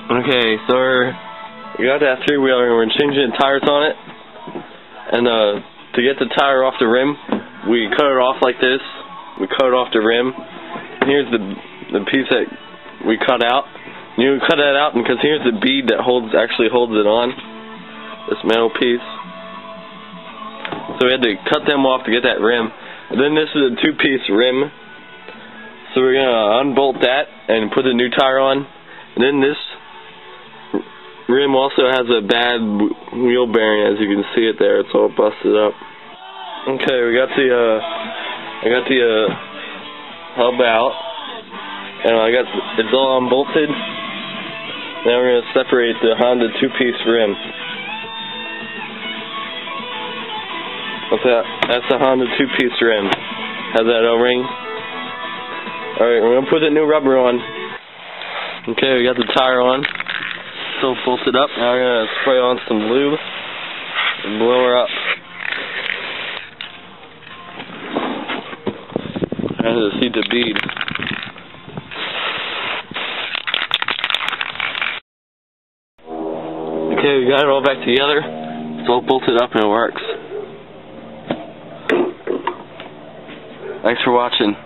Okay, so we got that three-wheeler and we're changing the tires on it. And to get the tire off the rim, we cut it off like this. We cut off the rim. And here's the piece that we cut out. You cut that out because here's the bead that actually holds it on. This metal piece. So we had to cut them off to get that rim. And then this is a two-piece rim. So we're gonna unbolt that and put the new tire on. And then this rim also has a bad wheel bearing, as you can see it there. It's all busted up. Okay, I got the hub out, and it's all unbolted. Now we're gonna separate the Honda two-piece rim. What's that? That's the Honda two-piece rim. Has that O-ring. Alright, we're gonna put the new rubber on. Okay, we got the tire on. Still bolted up. Now we're gonna spray on some lube and blow her up. I had to see the bead. Okay, we got it all back together. It's all bolted up and it works. Thanks for watching.